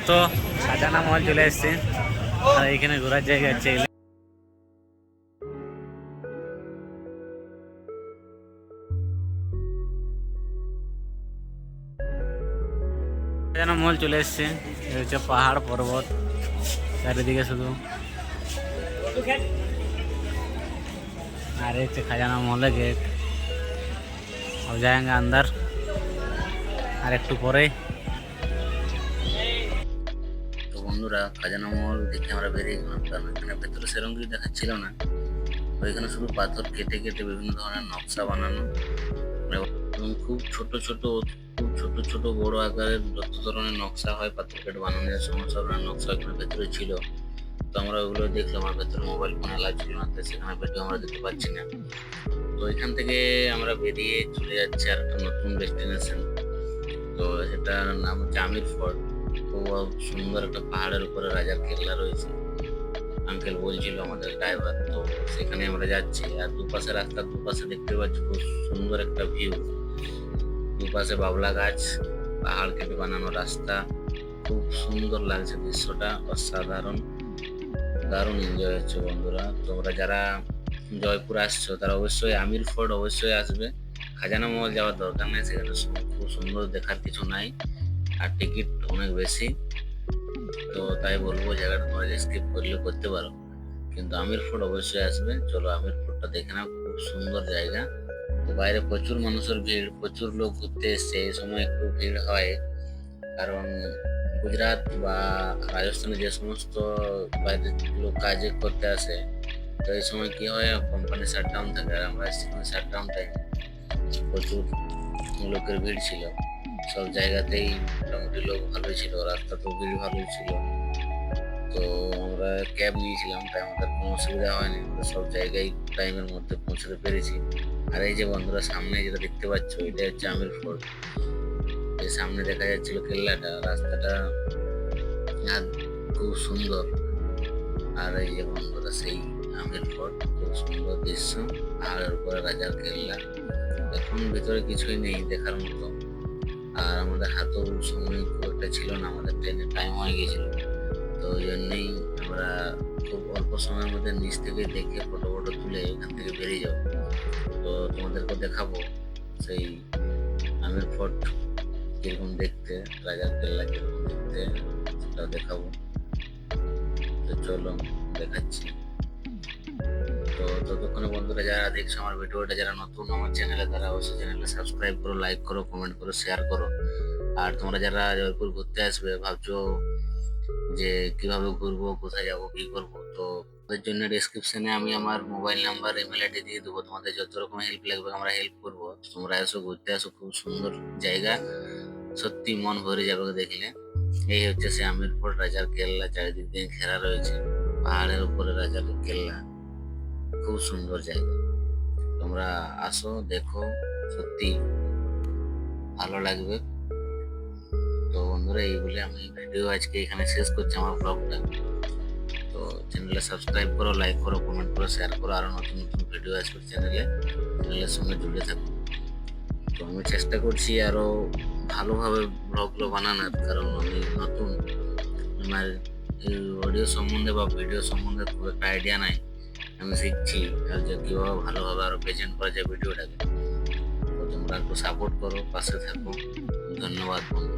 তো খাজানা মহল চলে এসছে আর এখানে ঘোরার জায়গা আছে। খাজানা মহল চলে এসছে, এটা হচ্ছে পাহাড় পর্বত, চারিদিকে শুধু। আর হচ্ছে খাজানা মহলের গেট। अब जाएंगे अंदर আর একটু পরে। তো বন্ধুরা, খাজানা মহল দেখে আমরা বেরিয়ে গেলাম, কারণ এখানে ভেতরে সেরকম কিছু দেখাচ্ছিল না। ওইখানে শুধু পাথর কেটে কেটে বিভিন্ন ধরনের নকশা বানানো এবং খুব ছোট ছোট বড় আকারের যত ধরনের নকশা হয় পাথর কেটে বানানো যায়, সমস্ত ধরনের নকশা এখানে ভেতরে ছিল। তো আমরা ওগুলো দেখলাম, আর ভেতরে মোবাইল ফোন অ্যালাউ ছিল না, তাই সেখানে ভিডিও আমরা দেখতে পাচ্ছি না। তো এখান থেকে আমরা বেরিয়ে চলে যাচ্ছি আর একটা নতুন ডেস্টিনেশন। তো সেটার নাম হচ্ছে আমির ফোর্ট। খুব সুন্দর একটা পাহাড়ের উপরে রাজার কেল্লা রয়েছে, আঙ্কেল বলছিল আমাদের ড্রাইভার। তো সেখানে আমরা যাচ্ছি, আর দুপাশে রাস্তার দুপাশে দেখতে পাচ্ছি খুব সুন্দর একটা ভিউ। দুপাশে বাবলা গাছ, পাহাড় কেটে বানানো রাস্তা, খুব সুন্দর লাগছে দৃশ্যটা, অসাধারণ, দারুণ এনজয় হচ্ছে বন্ধুরা। তোমরা যারা জয়পুর আসছো তারা অবশ্যই আমির ফোর্ট অবশ্যই আসবে। খাজানা মহল যাওয়ার দরকার নেই, সেখানে খুব সুন্দর দেখার কিছু নাই, আর টিকিট অনেক বেশি। তো তাই বলবো জায়গাটা তোমরা স্কিপ করলে করতে পারো, কিন্তু আমির ফোর্ট অবশ্যই আসবে। চলো আমির ফোর্টটা দেখে নাও, খুব সুন্দর জায়গা। তো বাইরে প্রচুর মানুষের ভিড়, প্রচুর লোক ঘুরতে এসছে, এই সময় একটু ভিড় হয়, কারণ গুজরাট বা রাজস্থানে যে সমস্ত বাইরে লোক কাজে করতে আসে, তো এই সময় কি হয়, কোম্পানি শাটডাউন থাকে, আর আমরা সেখানে শাটডাউন টাইম প্রচুর লোকের ভিড় ছিল। সব জায়গাতেই মোটামুটি লোক ভালোই ছিল, রাস্তাতেও ভিড় ভালোই ছিল। তো আমরা ক্যাব নিয়েছিলাম, তাই আমাদের কোনো অসুবিধা হয়নি, আমরা সব জায়গায় টাইমের মধ্যে পৌঁছতে পেরেছি। আর এই যে বন্ধুরা সামনে যেটা দেখতে পাচ্ছ, এটা হচ্ছে আমির ফোর্ট। এই সামনে দেখা যাচ্ছিল কেল্লাটা, রাস্তাটা আর খুব সুন্দর। আর এই যে বন্ধুরা সেই আমির ফোর্ট, খুব সুন্দর দৃশ্য, পাহাড়ের উপরে রাজার কেল্লা। এখন ভিতরে কিছুই নেই দেখার মতো, আর আমাদের হাতেও সময় খুব একটা ছিল না, আমাদের ট্রেনের টাইম হয়ে গিয়েছিল। তো ওই জন্যই আমরা খুব অল্প সময়ের মধ্যে নিচ থেকে দেখে ফটো তুলে এখান থেকে বেরিয়ে যাবো। তো তোমাদেরকে দেখাবো সেই আমির ফোর্ট কিরকম দেখতে, রাজার কেল্লা কিরকম দেখতে, সেটা দেখাবো। তো চলো দেখাচ্ছি। তো ততক্ষণে বন্ধুরা যারা দেখছো আমার ভিডিওটা, যারা নতুন আমার চ্যানেলে, তারা অবশ্যই চ্যানেলটা সাবস্ক্রাইব করো, লাইক করো, কমেন্ট করো, শেয়ার করো। আর তোমরা যারা জয়পুর ঘুরতে আসবে ভাবছো যে কিভাবে ঘুরবো, কোথায় যাবো, কি করবো, তো ওদের জন্য ডেসক্রিপশনে আমি আমার মোবাইল নাম্বার, ইমেল আইডি দিয়ে দেবো। তোমাদের যত রকম হেল্প লাগবে আমরা হেল্প করবো। তোমরা এসো, ঘুরতে আসো, খুব সুন্দর জায়গা, সত্যি মন ভরে যাবে দেখলে। এই হচ্ছে সে আমির ফোর্ট, রাজার কেল্লা, চারিদিক দিয়ে ঘেরা রয়েছে, পাহাড়ের উপরে রাজার কেল্লা, খুব সুন্দর জায়গা। তোমরা আসো, দেখো, সত্যি ভালো লাগবে। তো বন্ধুরা, এই বলে আমি ভিডিও আজকে এখানে শেষ করছি, আমার ব্লগটা। তো চ্যানেলে সাবস্ক্রাইব করো, লাইক করো, কমেন্ট করো, শেয়ার করো। আরো নতুন নতুন ভিডিও আসবে চ্যানেলের সঙ্গে জুড়ে থাকো। তো আমি চেষ্টা করছি আরো ভালোভাবে ব্লগগুলো বানানোর, কারণ আমি নতুন, আমার এই অডিও সম্বন্ধে বা ভিডিও সম্বন্ধে খুব একটা আইডিয়া নাই, আমি শিখছি আর যে কীভাবে ভালোভাবে আরো প্রেজেন্ট করা যায় ভিডিওটাকে। তো তোমরা একটু সাপোর্ট করো, পাশে থাকো। ধন্যবাদ বন্ধু।